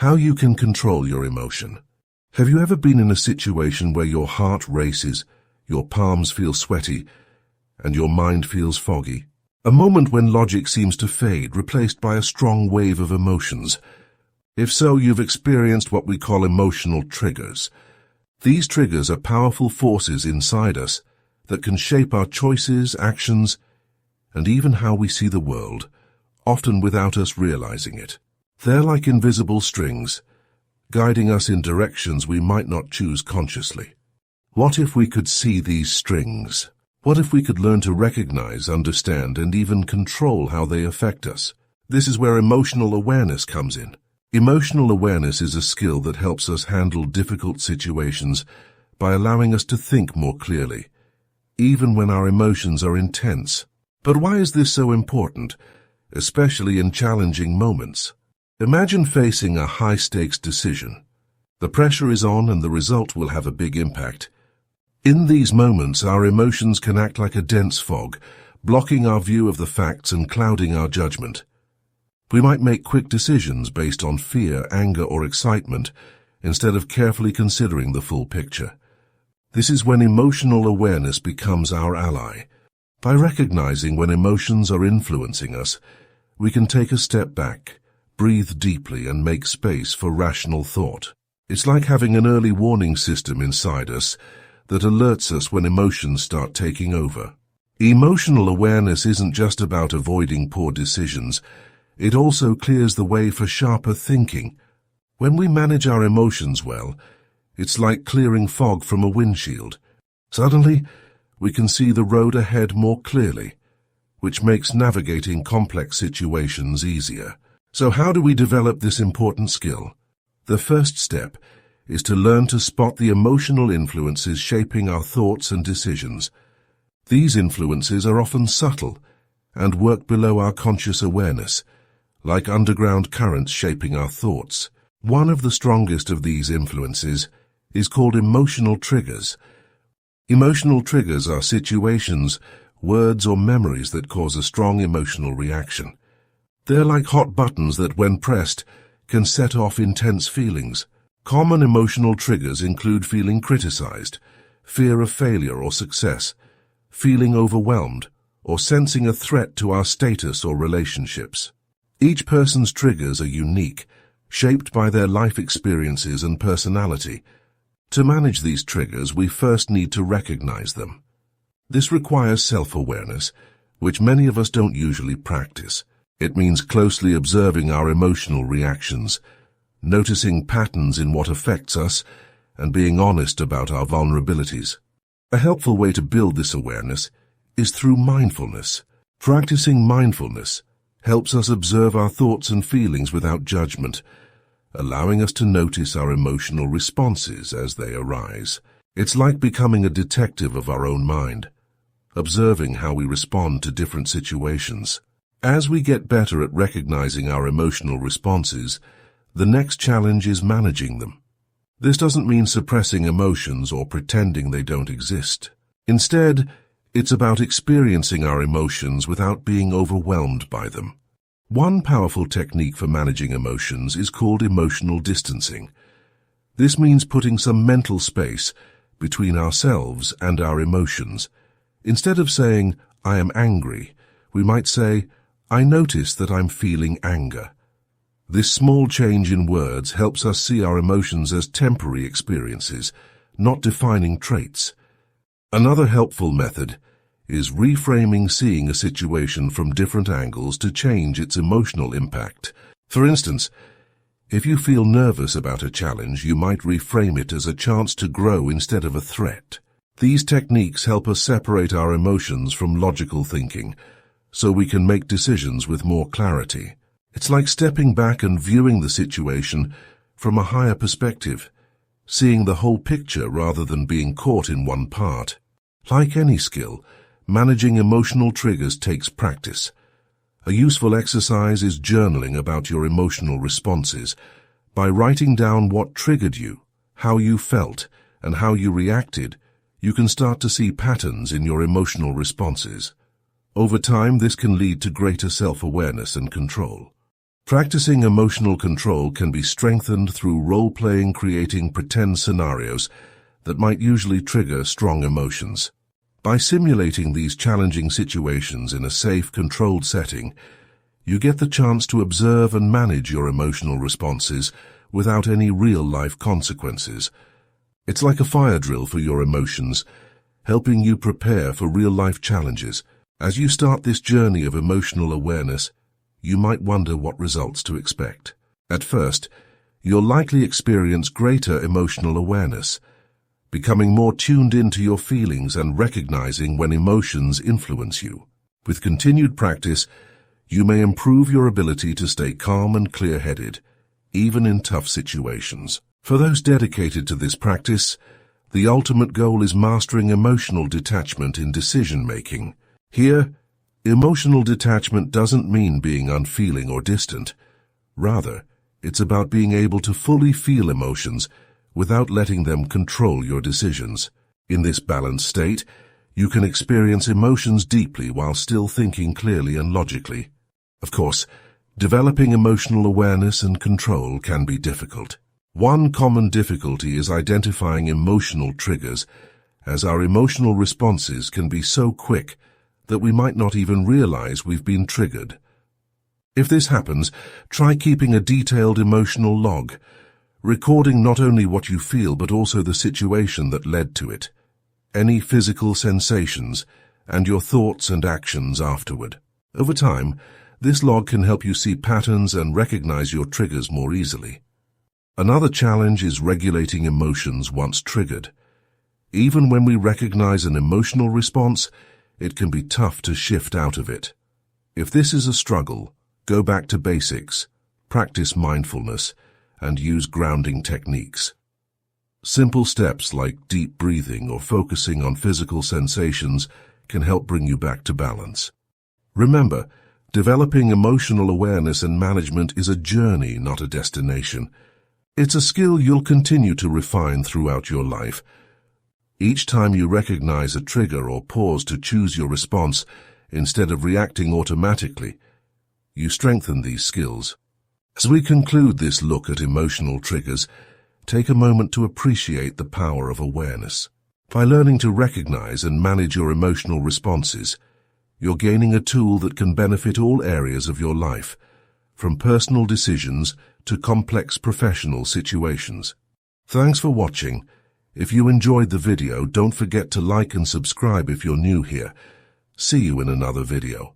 How you can control your emotion. Have you ever been in a situation where your heart races, your palms feel sweaty, and your mind feels foggy? A moment when logic seems to fade, replaced by a strong wave of emotions. If so, you've experienced what we call emotional triggers. These triggers are powerful forces inside us that can shape our choices, actions, and even how we see the world, often without us realizing it. They're like invisible strings, guiding us in directions we might not choose consciously. What if we could see these strings? What if we could learn to recognize, understand, and even control how they affect us? This is where emotional awareness comes in. Emotional awareness is a skill that helps us handle difficult situations by allowing us to think more clearly, even when our emotions are intense. But why is this so important, especially in challenging moments? Imagine facing a high-stakes decision. The pressure is on and the result will have a big impact. In these moments, our emotions can act like a dense fog, blocking our view of the facts and clouding our judgment. We might make quick decisions based on fear, anger, or excitement, instead of carefully considering the full picture. This is when emotional awareness becomes our ally. By recognizing when emotions are influencing us, we can take a step back, breathe deeply, and make space for rational thought. It's like having an early warning system inside us that alerts us when emotions start taking over. Emotional awareness isn't just about avoiding poor decisions. It also clears the way for sharper thinking. When we manage our emotions well, it's like clearing fog from a windshield. Suddenly, we can see the road ahead more clearly, which makes navigating complex situations easier. So how do we develop this important skill? The first step is to learn to spot the emotional influences shaping our thoughts and decisions. These influences are often subtle and work below our conscious awareness, like underground currents shaping our thoughts. One of the strongest of these influences is called emotional triggers. Emotional triggers are situations, words, or memories that cause a strong emotional reaction. They're like hot buttons that, when pressed, can set off intense feelings. Common emotional triggers include feeling criticized, fear of failure or success, feeling overwhelmed, or sensing a threat to our status or relationships. Each person's triggers are unique, shaped by their life experiences and personality. To manage these triggers, we first need to recognize them. This requires self-awareness, which many of us don't usually practice. It means closely observing our emotional reactions, noticing patterns in what affects us, and being honest about our vulnerabilities. A helpful way to build this awareness is through mindfulness. Practicing mindfulness helps us observe our thoughts and feelings without judgment, allowing us to notice our emotional responses as they arise. It's like becoming a detective of our own mind, observing how we respond to different situations. As we get better at recognizing our emotional responses, the next challenge is managing them. This doesn't mean suppressing emotions or pretending they don't exist. Instead, it's about experiencing our emotions without being overwhelmed by them. One powerful technique for managing emotions is called emotional distancing. This means putting some mental space between ourselves and our emotions. Instead of saying, "I am angry," we might say, "I notice that I'm feeling anger." This small change in words helps us see our emotions as temporary experiences, not defining traits. Another helpful method is reframing, seeing a situation from different angles to change its emotional impact. For instance, if you feel nervous about a challenge, you might reframe it as a chance to grow instead of a threat. These techniques help us separate our emotions from logical thinking, so we can make decisions with more clarity. It's like stepping back and viewing the situation from a higher perspective, seeing the whole picture rather than being caught in one part. Like any skill, managing emotional triggers takes practice. A useful exercise is journaling about your emotional responses. By writing down what triggered you, how you felt, and how you reacted, you can start to see patterns in your emotional responses. Over time, this can lead to greater self-awareness and control. Practicing emotional control can be strengthened through role-playing, creating pretend scenarios that might usually trigger strong emotions. By simulating these challenging situations in a safe, controlled setting, you get the chance to observe and manage your emotional responses without any real-life consequences. It's like a fire drill for your emotions, helping you prepare for real-life challenges. As you start this journey of emotional awareness, you might wonder what results to expect. At first, you'll likely experience greater emotional awareness, becoming more tuned into your feelings and recognizing when emotions influence you. With continued practice, you may improve your ability to stay calm and clear-headed, even in tough situations. For those dedicated to this practice, the ultimate goal is mastering emotional detachment in decision-making. Here, emotional detachment doesn't mean being unfeeling or distant. Rather, it's about being able to fully feel emotions without letting them control your decisions. In this balanced state, you can experience emotions deeply while still thinking clearly and logically. Of course, developing emotional awareness and control can be difficult. One common difficulty is identifying emotional triggers, as our emotional responses can be so quick that we might not even realize we've been triggered. If this happens, try keeping a detailed emotional log, recording not only what you feel but also the situation that led to it, any physical sensations, and your thoughts and actions afterward. Over time, this log can help you see patterns and recognize your triggers more easily. Another challenge is regulating emotions once triggered. Even when we recognize an emotional response, it can be tough to shift out of it. If this is a struggle, go back to basics, practice mindfulness, and use grounding techniques. Simple steps like deep breathing or focusing on physical sensations can help bring you back to balance. Remember, developing emotional awareness and management is a journey, not a destination. It's a skill you'll continue to refine throughout your life. Each time you recognize a trigger or pause to choose your response instead of reacting automatically, you strengthen these skills. As we conclude this look at emotional triggers, take a moment to appreciate the power of awareness. By learning to recognize and manage your emotional responses, you're gaining a tool that can benefit all areas of your life, from personal decisions to complex professional situations. Thanks for watching. If you enjoyed the video, don't forget to like and subscribe if you're new here. See you in another video.